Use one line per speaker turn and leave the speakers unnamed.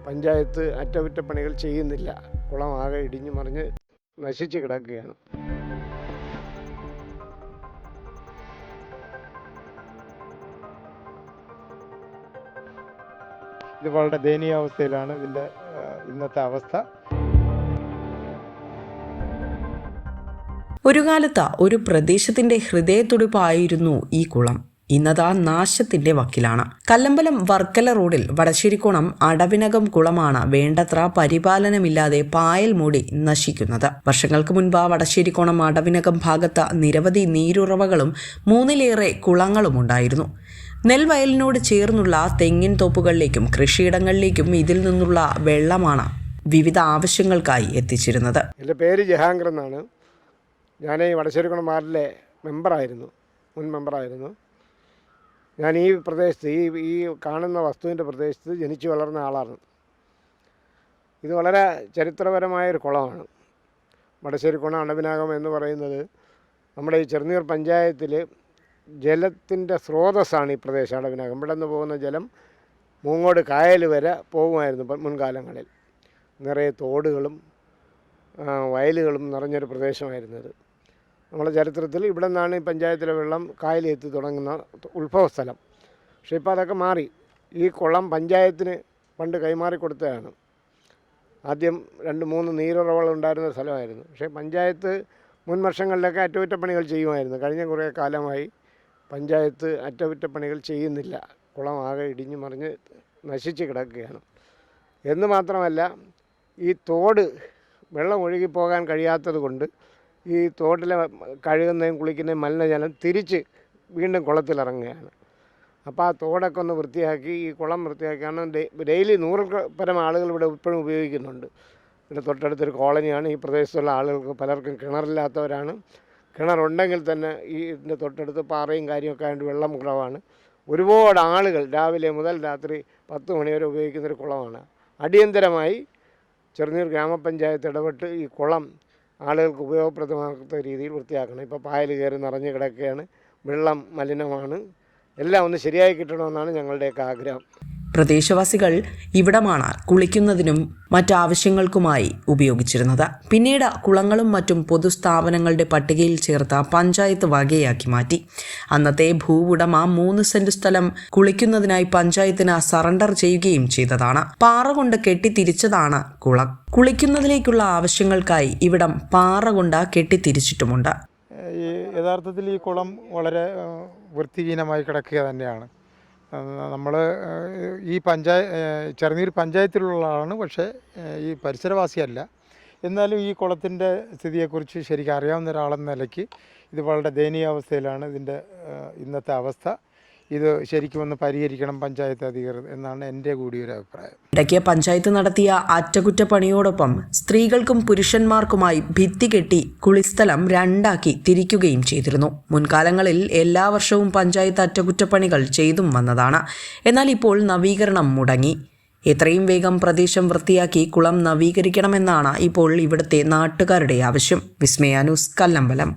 പഞ്ചായത്ത് അറ്റകുറ്റപ്പണികൾ ചെയ്യുന്നില്ല. കുളം ആകെ ഇടിഞ്ഞു മറിഞ്ഞ് നശിച്ച് കിടക്കുകയാണ്.
ഇത് വളരെ ദയനീയാവസ്ഥയിലാണ് ഇതിൻ്റെ ഇന്നത്തെ അവസ്ഥ.
ഒരു കാലത്ത് ഒരു പ്രദേശത്തിന്റെ ഹൃദയത്തുടിപ്പായിരുന്നു ഈ കുളം. ഇന്നതാ നാശത്തിന്റെ വക്കിലാണ്. കല്ലമ്പലം വർക്കല റോഡിൽ വടശ്ശേരിക്കോണം അടവിനകം കുളമാണ് വേണ്ടത്ര പരിപാലനമില്ലാതെ പായൽ മൂടി നശിക്കുന്നത്. വർഷങ്ങൾക്ക് മുൻപ് വടശ്ശേരിക്കോണം അടവിനകം ഭാഗത്ത് നിരവധി നീരുറവകളും 3ലേറെ കുളങ്ങളും ഉണ്ടായിരുന്നു. നെൽവയലിനോട് ചേർന്നുള്ള തെങ്ങിൻ തോപ്പുകളിലേക്കും കൃഷിയിടങ്ങളിലേക്കും ഇതിൽ നിന്നുള്ള വെള്ളമാണ് വിവിധ ആവശ്യങ്ങൾക്കായി എത്തിച്ചിരുന്നത്.
എൻ്റെ പേര് ജഹാംഗർ എന്നാണ്. ഞാൻ ഈ വടശ്ശേരിക്കോണം വാർഡിലെ മുൻ മെമ്പറായിരുന്നു. ഞാൻ ഈ പ്രദേശത്ത് ഈ കാണുന്ന വസ്തുവിൻ്റെ പ്രദേശത്ത് ജനിച്ചു വളർന്ന ആളാണ്. ഇത് വളരെ ചരിത്രപരമായൊരു കുളമാണ്. വടശ്ശേരിക്കോണം അടവിനകം എന്ന് പറയുന്നത് നമ്മുടെ ഈ ചെറുനീർ പഞ്ചായത്തിൽ ജലത്തിൻ്റെ സ്രോതസ്സാണ് ഈ പ്രദേശം അടവിനകം. ഇവിടെ നിന്ന് പോകുന്ന ജലം മൂങ്ങോട് കായൽ വരെ പോകുമായിരുന്നു മുൻകാലങ്ങളിൽ. നിറയെ തോടുകളും വയലുകളും നിറഞ്ഞൊരു പ്രദേശമായിരുന്നത്. നമ്മുടെ ചരിത്രത്തിൽ ഇവിടെ നിന്നാണ് ഈ പഞ്ചായത്തിലെ വെള്ളം കായലെത്തി തുടങ്ങുന്ന ഉത്ഭവസ്ഥലം. പക്ഷേ ഇപ്പോൾ അതൊക്കെ മാറി. ഈ കുളം പഞ്ചായത്തിന് പണ്ട് കൈമാറി കൊടുത്തതാണ്. ആദ്യം 2-3 നീരുറവകൾ ഉണ്ടായിരുന്ന സ്ഥലമായിരുന്നു. പക്ഷേ പഞ്ചായത്ത് മുൻ വർഷങ്ങളിലൊക്കെ അറ്റകുറ്റപ്പണികൾ ചെയ്യുമായിരുന്നു. കഴിഞ്ഞ കുറേ കാലമായി പഞ്ചായത്ത് അറ്റകുറ്റപ്പണികൾ ചെയ്യുന്നില്ല. കുളം ആകെ ഇടിഞ്ഞു മറിഞ്ഞ് നശിച്ച് കിടക്കുകയാണ്. എന്ന് മാത്രമല്ല, ഈ തോട് വെള്ളം ഒഴുകിപ്പോകാൻ കഴിയാത്തത് കൊണ്ട് ഈ തോട്ടിലെ കഴുകുന്നതും കുളിക്കുന്നതും മലിനജലം തിരിച്ച് വീണ്ടും കുളത്തിലിറങ്ങുകയാണ്. അപ്പോൾ ആ തോടൊക്കെ ഒന്ന് വൃത്തിയാക്കി ഈ കുളം വൃത്തിയാക്കി. കാരണം ഡെയിലി 100 പരം ആളുകൾ ഇവിടെ ഇപ്പോഴും ഉപയോഗിക്കുന്നുണ്ട്. ഇവിടെ തൊട്ടടുത്തൊരു കോളനിയാണ്. ഈ പ്രദേശത്തുള്ള ആളുകൾക്ക് പലർക്കും കിണറില്ലാത്തവരാണ്. കിണറുണ്ടെങ്കിൽ തന്നെ ഈ ഇതിൻ്റെ തൊട്ടടുത്ത് പാറയും കാര്യമൊക്കെ ആയതുകൊണ്ട് വെള്ളം കുറവാണ്. ഒരുപാട് ആളുകൾ രാവിലെ മുതൽ രാത്രി 10 മണി വരെ ഉപയോഗിക്കുന്നൊരു കുളമാണ്. അടിയന്തരമായി ചെറുനീർ ഗ്രാമപഞ്ചായത്ത് ഇടപെട്ട് ഈ കുളം ആളുകൾക്ക് ഉപയോഗപ്രദമാക്കുന്ന രീതിയിൽ വൃത്തിയാക്കണം. ഇപ്പോൾ പായൽ കയറി നിറഞ്ഞു കിടക്കുകയാണ്. വെള്ളം മലിനമാണ്. എല്ലാം ഒന്ന് ശരിയായി കിട്ടണമെന്നാണ് ഞങ്ങളുടെയൊക്കെ ആഗ്രഹം.
പ്രദേശവാസികൾ ഇവിടമാണ് കുളിക്കുന്നതിനും മറ്റാവശ്യങ്ങൾക്കുമായി ഉപയോഗിച്ചിരുന്നത്. പിന്നീട് കുളങ്ങളും മറ്റും പൊതുസ്ഥാപനങ്ങളുടെ പട്ടികയിൽ ചേർത്ത് പഞ്ചായത്ത് വകയാക്കി മാറ്റി. അന്നത്തെ ഭൂവുടമ 3 സെന്റ് സ്ഥലം കുളിക്കുന്നതിനായി പഞ്ചായത്തിന് സറണ്ടർ ചെയ്യുകയും ചെയ്തതാണ്. പാറ കൊണ്ട് കെട്ടിത്തിരിച്ചതാണ് കുളം. കുളിക്കുന്നതിലേക്കുള്ള ആവശ്യങ്ങൾക്കായി ഇവിടം പാറ കൊണ്ട് കെട്ടിത്തിരിച്ചിട്ടുമുണ്ട്.
യഥാർത്ഥത്തിൽ ഈ കുളം വളരെ വൃത്തിഹീനമായി കിടക്കുക തന്നെയാണ്. നമ്മൾ ഈ ചെറുനീർ പഞ്ചായത്തിലുള്ള ആളാണ്, പക്ഷേ ഈ പരിസരവാസിയല്ല. എന്നാലും ഈ കുളത്തിൻ്റെ സ്ഥിതിയെക്കുറിച്ച് ശരിക്കും അറിയാവുന്ന ഒരാളെന്ന നിലയ്ക്ക് ഇത് വളരെ ദയനീയാവസ്ഥയിലാണ് ഇതിൻ്റെ ഇന്നത്തെ അവസ്ഥ. ഇത് ശരിക്കും ഒന്ന് പരിഹരിക്കണം പഞ്ചായത്ത് അധികൃതർ എന്നാണ് എൻ്റെ കൂടി ഒരു അഭിപ്രായം.
ഇടയ്ക്ക് പഞ്ചായത്ത് നടത്തിയ അറ്റകുറ്റപ്പണിയോടൊപ്പം സ്ത്രീകൾക്കും പുരുഷന്മാർക്കുമായി ഭിത്തി കെട്ടി കുളിസ്ഥലം 2ആക്കി തിരിക്കുകയും ചെയ്തിരുന്നു. മുൻകാലങ്ങളിൽ എല്ലാ വർഷവും പഞ്ചായത്ത് അറ്റകുറ്റപ്പണികൾ ചെയ്തും വന്നതാണ്. എന്നാൽ ഇപ്പോൾ നവീകരണം മുടങ്ങി. എത്രയും വേഗം പ്രദേശം വൃത്തിയാക്കി കുളം നവീകരിക്കണമെന്നാണ് ഇപ്പോൾ ഇവിടുത്തെ നാട്ടുകാരുടെ ആവശ്യം. വിസ്മയ ന്യൂസ്, കല്ലമ്പലം.